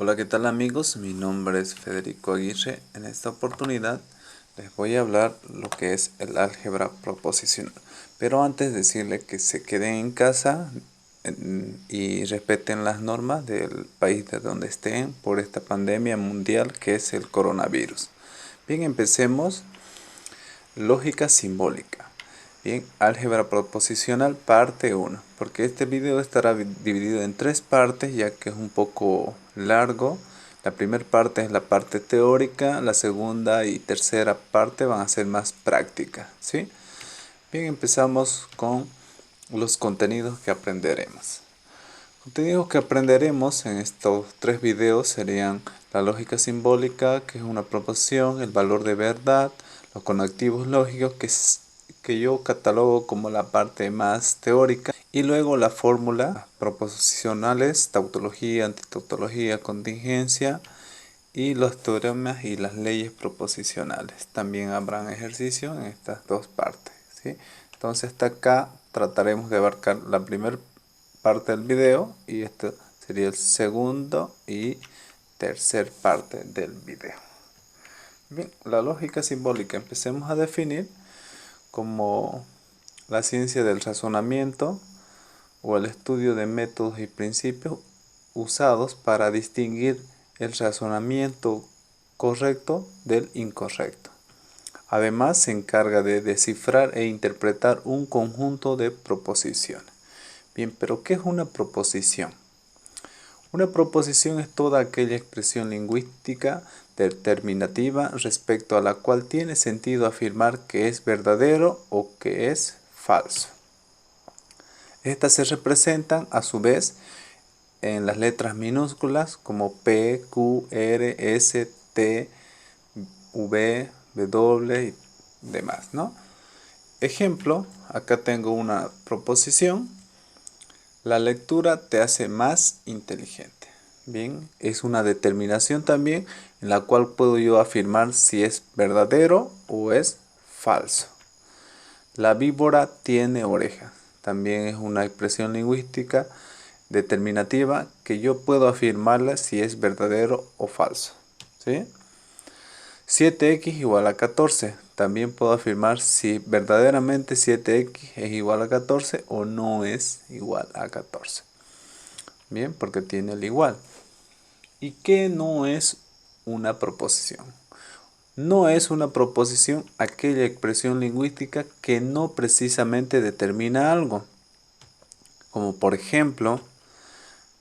Hola, ¿qué tal amigos? Mi nombre es Federico Aguirre. En esta oportunidad les voy a hablar lo que es el álgebra proposicional. Pero antes decirle que se queden en casa y respeten las normas del país de donde estén por esta pandemia mundial que es el coronavirus. Bien, empecemos. Lógica simbólica. Bien, álgebra proposicional parte 1, porque este video estará dividido en tres partes ya que es un poco largo. La primera parte es la parte teórica, la segunda y tercera parte van a ser más prácticas, ¿sí? Bien, empezamos con los contenidos que aprenderemos. Contenidos que aprenderemos en estos tres videos serían la lógica simbólica, que es una proposición, el valor de verdad, los conectivos lógicos, que yo catalogo como la parte más teórica, y luego la fórmula, proposicionales, tautología, antitautología, contingencia, y los teoremas y las leyes proposicionales. También habrán ejercicios en estas dos partes, ¿sí? Entonces hasta acá trataremos de abarcar la primera parte del video y este sería el segundo y tercer parte del video. Bien, la lógica simbólica empecemos a definir como la ciencia del razonamiento o el estudio de métodos y principios usados para distinguir el razonamiento correcto del incorrecto. Además, se encarga de descifrar e interpretar un conjunto de proposiciones. Bien, pero ¿qué es una proposición? Una proposición es toda aquella expresión lingüística determinativa respecto a la cual tiene sentido afirmar que es verdadero o que es falso. Estas se representan a su vez en las letras minúsculas como P, Q, R, S, T, V, W y demás, ¿no? Ejemplo, acá tengo una proposición. La lectura te hace más inteligente. Bien, es una determinación también en la cual puedo yo afirmar si es verdadero o es falso. La víbora tiene orejas. También es una expresión lingüística determinativa que yo puedo afirmarla si es verdadero o falso, ¿sí? 7x igual a 14. También puedo afirmar si verdaderamente 7x es igual a 14 o no es igual a 14. Bien, porque tiene el igual. ¿Y qué no es una proposición? No es una proposición aquella expresión lingüística que no precisamente determina algo. Como por ejemplo,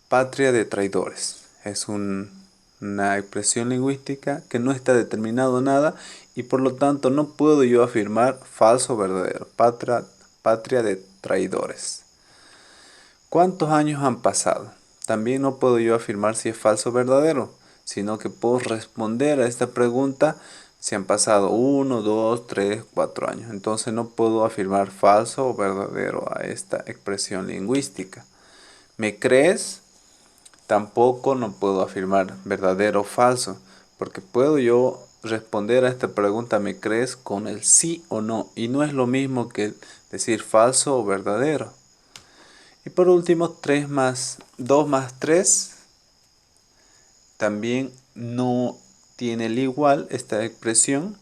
patria de traidores. Es una expresión lingüística que no está determinado nada y por lo tanto no puedo yo afirmar falso o verdadero. Patria de traidores. ¿Cuántos años han pasado? También no puedo yo afirmar si es falso o verdadero, sino que puedo responder a esta pregunta si han pasado 1, 2, 3, 4 años. Entonces no puedo afirmar falso o verdadero a esta expresión lingüística. ¿Me crees? Tampoco no puedo afirmar verdadero o falso, porque puedo yo responder a esta pregunta ¿me crees? Con el sí o no, y no es lo mismo que decir falso o verdadero. Y por último, 2 más 3 también no tiene el igual esta expresión.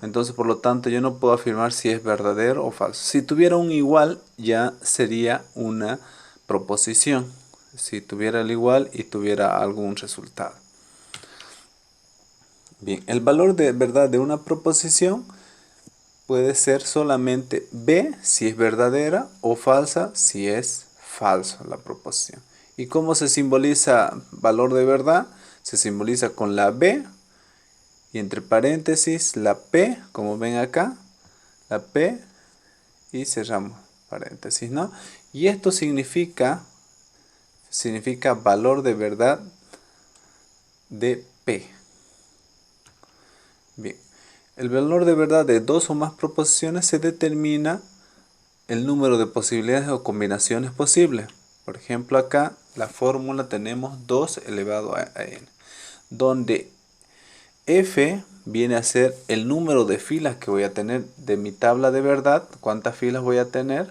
Entonces, por lo tanto, yo no puedo afirmar si es verdadero o falso. Si tuviera un igual, ya sería una proposición. Si tuviera el igual y tuviera algún resultado. Bien, el valor de verdad de una proposición puede ser solamente B si es verdadera o falsa si es falso la proposición. ¿Y cómo se simboliza valor de verdad? Se simboliza con la B y entre paréntesis la P, como ven acá, la P y cerramos paréntesis, ¿no? Y esto significa valor de verdad de P. Bien, el valor de verdad de dos o más proposiciones se determina el número de posibilidades o combinaciones posibles. Por ejemplo, acá la fórmula tenemos 2 elevado a n, donde f viene a ser el número de filas que voy a tener de mi tabla de verdad, cuántas filas voy a tener,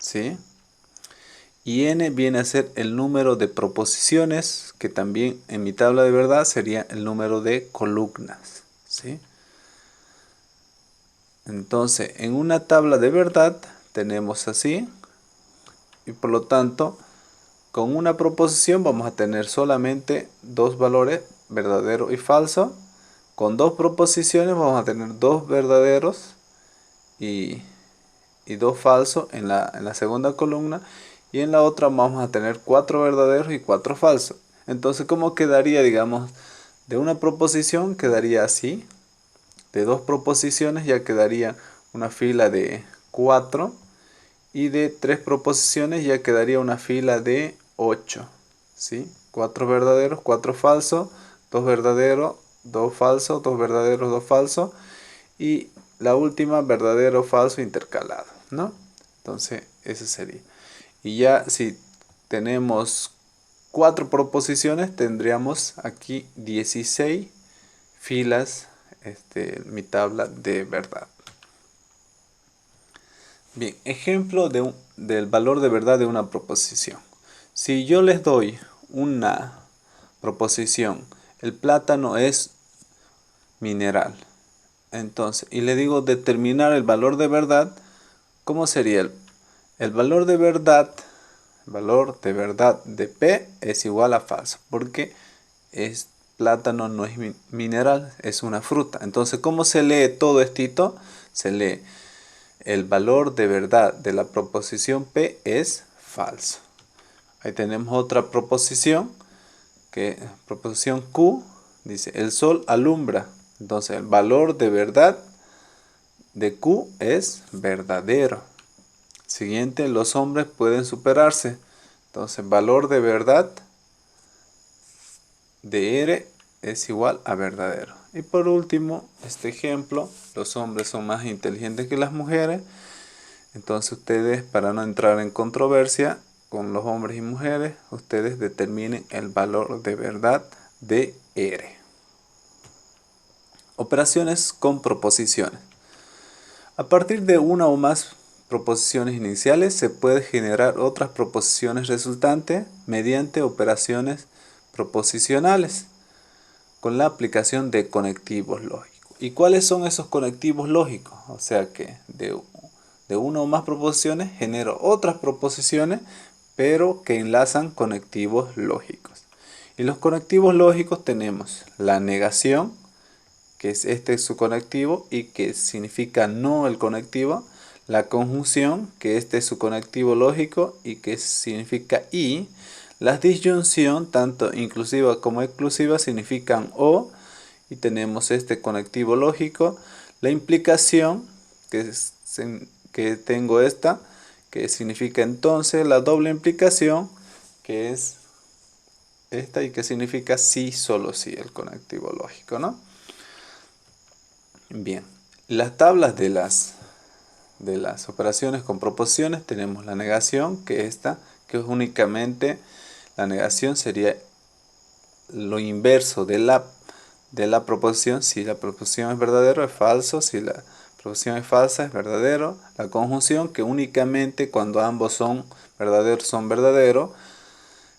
¿sí? y n viene a ser el número de proposiciones, que también en mi tabla de verdad sería el número de columnas, ¿sí? Entonces, en una tabla de verdad tenemos así, y por lo tanto, con una proposición vamos a tener solamente dos valores, verdadero y falso. Con dos proposiciones vamos a tener dos verdaderos y dos falsos en la segunda columna, y en la otra vamos a tener cuatro verdaderos y cuatro falsos. Entonces, ¿cómo quedaría? Digamos, de una proposición quedaría así, de dos proposiciones ya quedaría una fila de 4, y de tres proposiciones ya quedaría una fila de 8, ¿sí? 4 verdaderos, 4 falsos, 2 verdaderos, 2 falsos, 2 verdaderos, 2 falsos, y la última verdadero falso intercalado, ¿no? Entonces ese sería. Y ya si tenemos 4 proposiciones, tendríamos aquí 16 filas, mi tabla de verdad. Bien, ejemplo del valor de verdad de una proposición. Si yo les doy una proposición, el plátano es mineral, entonces, y le digo determinar el valor de verdad, ¿cómo sería? El valor de verdad, de P es igual a falso, porque plátano no es mineral, es una fruta. Entonces, ¿cómo se lee todo esto? Se lee el valor de verdad de la proposición P es falso. Ahí tenemos otra proposición, proposición Q, dice el sol alumbra. Entonces, el valor de verdad de Q es verdadero. Siguiente, los hombres pueden superarse. Entonces, valor de verdad de R es igual a verdadero. Y por último, este ejemplo, los hombres son más inteligentes que las mujeres. Entonces ustedes, para no entrar en controversia con los hombres y mujeres, ustedes determinen el valor de verdad de R. Operaciones con proposiciones. A partir de una o más proposiciones iniciales se puede generar otras proposiciones resultantes mediante operaciones proposicionales con la aplicación de conectivos lógicos. ¿Y cuáles son esos conectivos lógicos? O sea que de una o más proposiciones genero otras proposiciones, pero que enlazan conectivos lógicos. Y los conectivos lógicos tenemos la negación, que es su conectivo y que significa no el conectivo. La conjunción, que es su conectivo lógico y que significa y. La disyunción, tanto inclusiva como exclusiva, significan o, y tenemos este conectivo lógico. La implicación, que tengo esta, que significa entonces. La doble implicación, que es esta y que significa sí, solo sí, el conectivo lógico, ¿no? Bien, las tablas de las operaciones con proposiciones tenemos la negación, que es únicamente, la negación sería lo inverso de la proposición. Si la proposición es verdadero, es falso. Si la proposición es falsa, es verdadero. La conjunción, que únicamente cuando ambos son verdaderos, son verdaderos.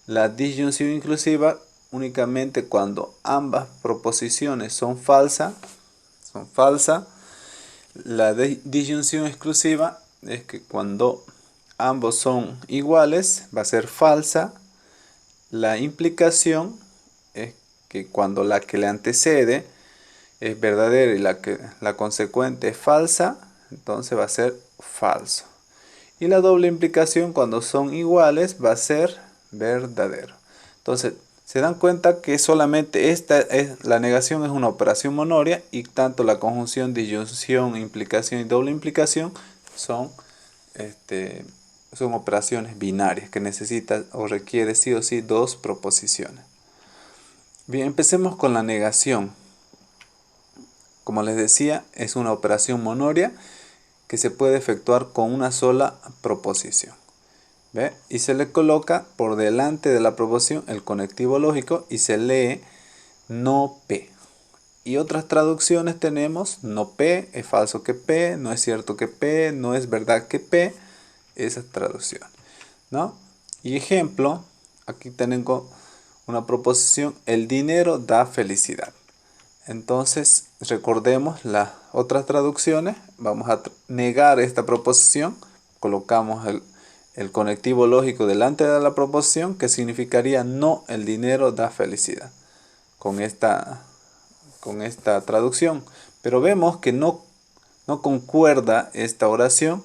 La disyunción inclusiva, únicamente cuando ambas proposiciones son falsas. La disyunción exclusiva es que cuando ambos son iguales, va a ser falsa. La implicación es que cuando la que le antecede es verdadera y la consecuente es falsa, entonces va a ser falso. Y la doble implicación, cuando son iguales, va a ser verdadero. Entonces, se dan cuenta que solamente la negación es una operación monoria, y tanto la conjunción, disyunción, implicación y doble implicación son operaciones binarias que necesitan o requiere sí o sí dos proposiciones. Bien, empecemos con la negación. Como les decía, es una operación monoria que se puede efectuar con una sola proposición. ¿Ve? Y se le coloca por delante de la proposición el conectivo lógico y se lee no P. Y otras traducciones tenemos no P, es falso que P, no es cierto que P, no es verdad que P, esas traducciones, ¿no? Y ejemplo, aquí tengo una proposición, el dinero da felicidad. Entonces, recordemos las otras traducciones, vamos a negar esta proposición, colocamos el conectivo lógico delante de la proposición, que significaría no, el dinero da felicidad, con esta traducción. Pero vemos que no concuerda esta oración,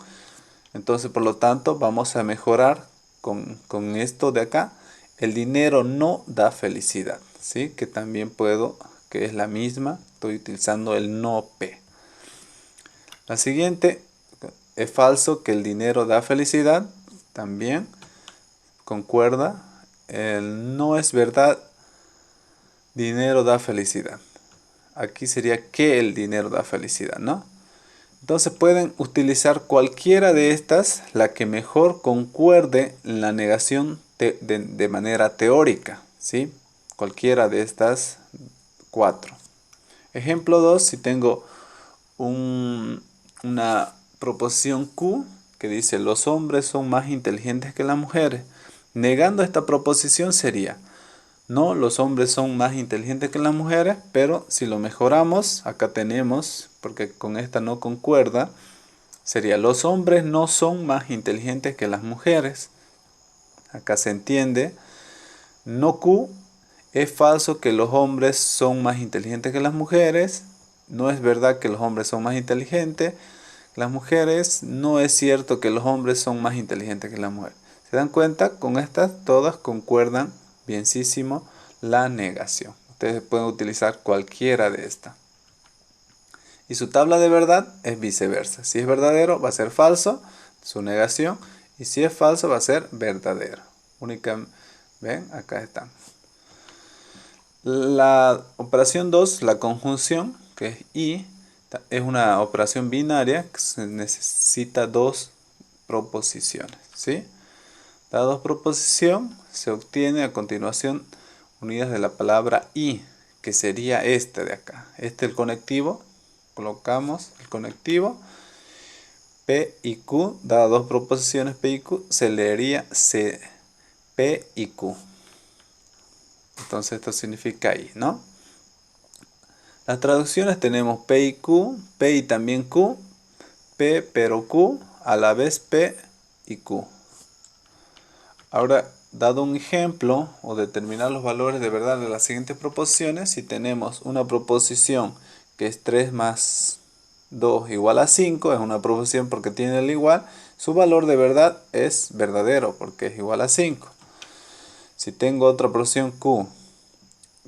entonces por lo tanto vamos a mejorar con esto de acá. El dinero no da felicidad, ¿sí? Que también puedo, que es la misma, estoy utilizando el no P. La siguiente, es falso que el dinero da felicidad, también concuerda. El no es verdad, dinero da felicidad. Aquí sería que el dinero da felicidad, ¿no? Entonces pueden utilizar cualquiera de estas, la que mejor concuerde en la negación de manera teórica, ¿sí? Cualquiera de estas 4. Ejemplo 2, si tengo una proposición Q que dice los hombres son más inteligentes que las mujeres. Negando esta proposición sería, no, los hombres son más inteligentes que las mujeres, pero si lo mejoramos, acá tenemos, porque con esta no concuerda, sería los hombres no son más inteligentes que las mujeres. Acá se entiende. No Q, es falso que los hombres son más inteligentes que las mujeres. No es verdad que los hombres son más inteligentes que las mujeres. No es cierto que los hombres son más inteligentes que las mujeres. ¿Se dan cuenta? Con estas todas concuerdan bienísimo la negación. Ustedes pueden utilizar cualquiera de estas. Y su tabla de verdad es viceversa. Si es verdadero va a ser falso, su negación. Y si es falso va a ser verdadero. ¿Ven? Acá está. La operación 2, la conjunción, que es y, es una operación binaria que se necesita dos proposiciones, ¿sí? La dos proposición se obtiene a continuación unidas de la palabra y, que sería este de acá. Este es el conectivo, colocamos el conectivo, P y Q, dadas dos proposiciones P y Q, se leería C, P y Q. Entonces esto significa y, ¿no? Las traducciones tenemos P y Q, P y también Q, P pero Q, a la vez P y Q. Ahora, dado un ejemplo o determinar los valores de verdad de las siguientes proposiciones, si tenemos una proposición que es 3 más 2 igual a 5, es una proposición porque tiene el igual, su valor de verdad es verdadero porque es igual a 5. Si tengo otra proposición Q,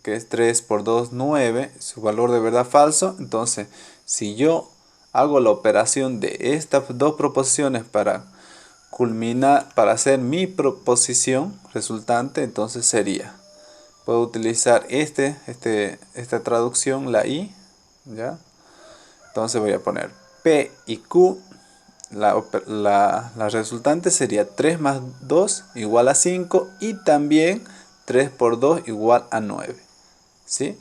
que es 3 por 2, 9, su valor de verdad falso, entonces si yo hago la operación de estas dos proposiciones para para hacer mi proposición resultante, entonces sería, puedo utilizar esta traducción, la I, ¿ya? Entonces voy a poner P y Q, la resultante sería 3 más 2 igual a 5 y también 3 por 2 igual a 9, ¿sí?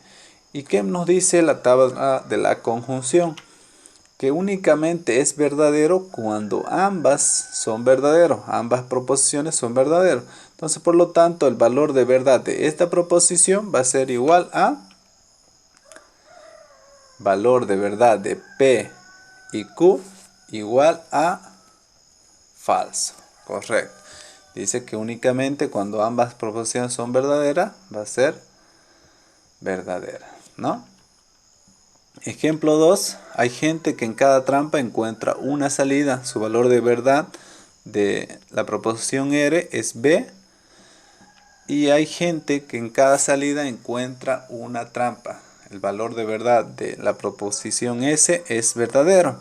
¿Y qué nos dice la tabla de la conjunción? Que únicamente es verdadero cuando ambas son verdaderos, ambas proposiciones son verdaderas. Entonces, por lo tanto, el valor de verdad de esta proposición va a ser igual a valor de verdad de P y Q igual a falso. Correcto. Dice que únicamente cuando ambas proposiciones son verdaderas, va a ser verdadera, ¿no? Ejemplo 2. Hay gente que en cada trampa encuentra una salida. Su valor de verdad de la proposición R es B. Y hay gente que en cada salida encuentra una trampa. El valor de verdad de la proposición S es verdadero.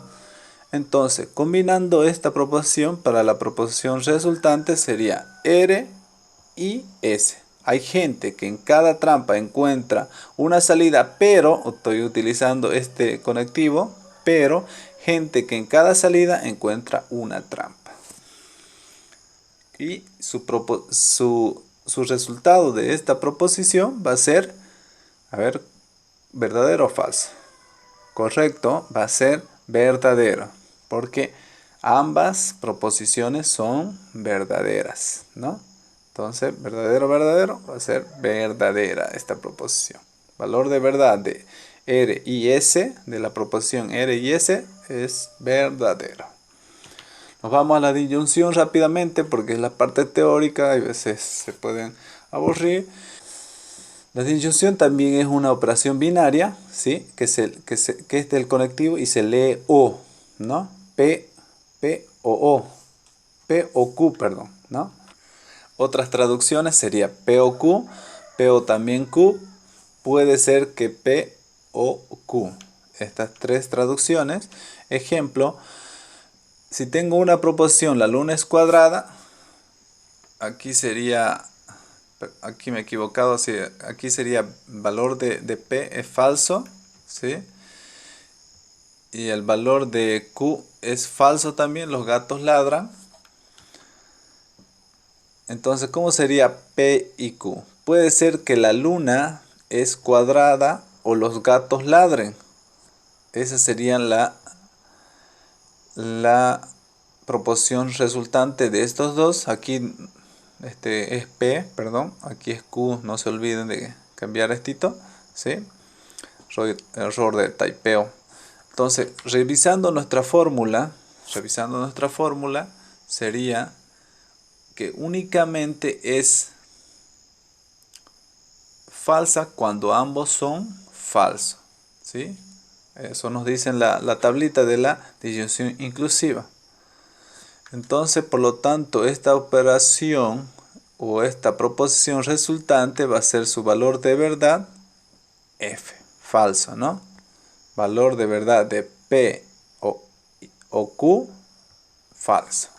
Entonces, combinando esta proposición para la proposición resultante sería R y S. Hay gente que en cada trampa encuentra una salida, pero, estoy utilizando este conectivo, pero gente que en cada salida encuentra una trampa. Y su resultado de esta proposición va a ser, a ver, verdadero o falso. Correcto, va a ser verdadero, porque ambas proposiciones son verdaderas, ¿no? Entonces, verdadero, verdadero, va a ser verdadera esta proposición. Valor de verdad de R y S, de la proposición R y S, es verdadero. Nos vamos a la disyunción rápidamente porque es la parte teórica y a veces se pueden aburrir. La disyunción también es una operación binaria, ¿sí? que es del conectivo y se lee O, ¿no? P o Q, perdón, ¿no? Otras traducciones sería P o Q, P o también Q, puede ser que P o Q. Estas tres traducciones. Ejemplo, si tengo una proposición, la luna es cuadrada, aquí sería, aquí me he equivocado, sí, aquí sería valor de P es falso, ¿sí? Y el valor de Q es falso también, los gatos ladran. Entonces, ¿cómo sería P y Q? Puede ser que la luna es cuadrada o los gatos ladren. Esa sería la proposición resultante de estos dos. Aquí es P, perdón. Aquí es Q, no se olviden de cambiar esto, ¿sí? Error de typeo. Entonces, revisando nuestra fórmula, sería que únicamente es falsa cuando ambos son falsos, ¿sí? Eso nos dice en la tablita de la disyunción inclusiva. Entonces, por lo tanto, esta operación o esta proposición resultante va a ser su valor de verdad F, falso, ¿no? Valor de verdad de P o Q, falso.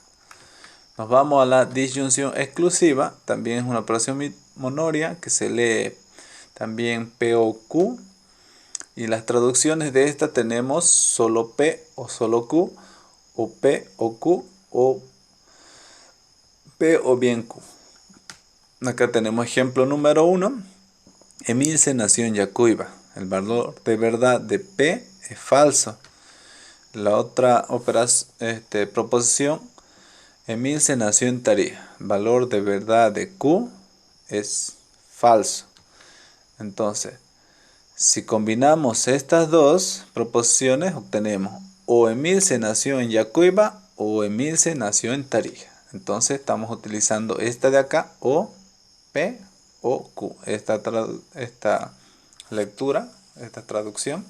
Nos vamos a la disyunción exclusiva, también es una operación monoria que se lee también P o Q. Y las traducciones de esta tenemos solo P o solo Q, o P o Q, o P o bien Q. Acá tenemos ejemplo número 1. Emilce nació en Yacuiba. El valor de verdad de P es falso. La otra proposición, Emilce nació en Tarija. Valor de verdad de Q es falso. Entonces, si combinamos estas dos proposiciones, obtenemos o Emilce nació en Yacuiba o Emilce nació en Tarija. Entonces estamos utilizando esta de acá, o P o Q. Esta lectura, esta traducción.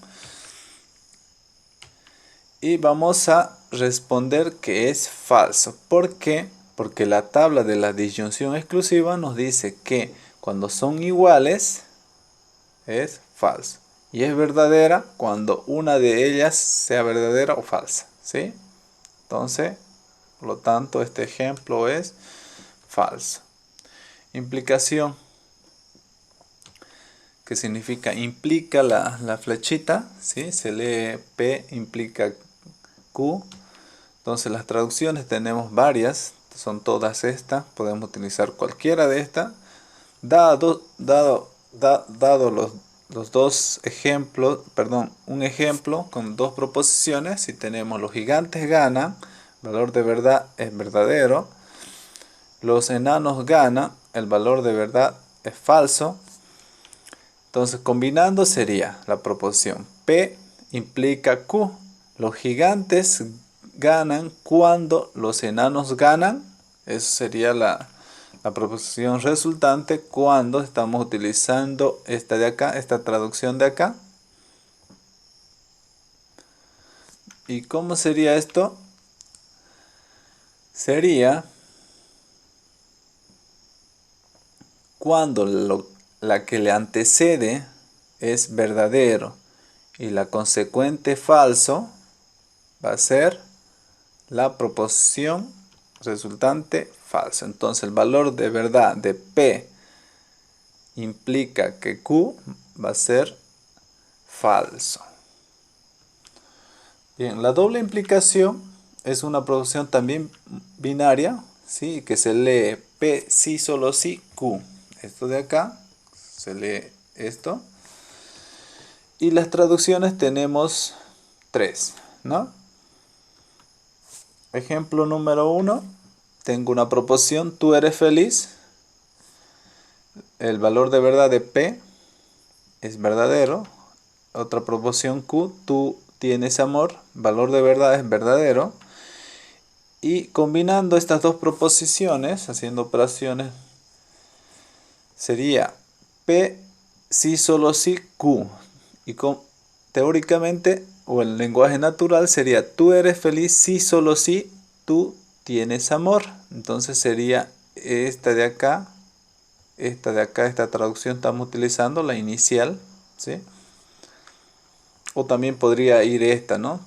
Y vamos a responder que es falso. ¿Por qué? Porque la tabla de la disyunción exclusiva nos dice que cuando son iguales es falso. Y es verdadera cuando una de ellas sea verdadera o falsa, ¿sí? Entonces, por lo tanto, este ejemplo es falso. Implicación, que significa implica la flechita, ¿sí? Se lee P implica Q. Entonces las traducciones tenemos varias, son todas estas, podemos utilizar cualquiera de estas. Dado los dos ejemplos, perdón, un ejemplo con dos proposiciones, si tenemos los gigantes ganan, valor de verdad es verdadero, los enanos ganan, el valor de verdad es falso. Entonces combinando sería la proposición P implica Q, los gigantes ganan cuando los enanos ganan, eso sería la proposición resultante cuando estamos utilizando esta de acá, esta traducción de acá. ¿Y cómo sería esto? Sería cuando la que le antecede es verdadero y la consecuente falso va a ser la proposición resultante falso. Entonces el valor de verdad de P implica que Q va a ser falso. Bien, la doble implicación es una proposición también binaria, ¿sí? Que se lee P sí, solo sí, Q. Esto de acá, se lee esto. Y las traducciones tenemos tres, ¿no? Ejemplo número 1, tengo una proposición, tú eres feliz. el valor de verdad de P es verdadero. Otra proporción Q, tú tienes amor, valor de verdad es verdadero. Y combinando estas dos proposiciones, haciendo operaciones, sería P si solo si Q. Y teóricamente, o el lenguaje natural, sería tú eres feliz si solo si tú tienes amor. Entonces sería esta de acá, esta traducción estamos utilizando, la inicial, ¿sí? O también podría ir esta, ¿no?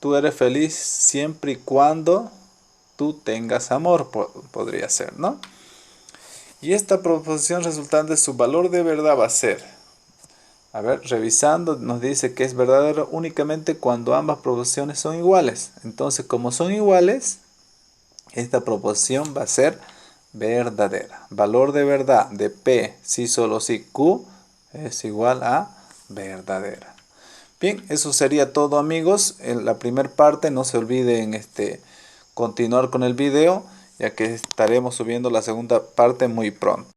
Tú eres feliz siempre y cuando tú tengas amor, podría ser, ¿no? Y esta proposición resultante, su valor de verdad va a ser, a ver, revisando, nos dice que es verdadero únicamente cuando ambas proposiciones son iguales. Entonces, como son iguales, esta proposición va a ser verdadera. Valor de verdad de P, si solo si Q, es igual a verdadera. Bien, eso sería todo, amigos. En la primera parte, no se olviden continuar con el video, ya que estaremos subiendo la segunda parte muy pronto.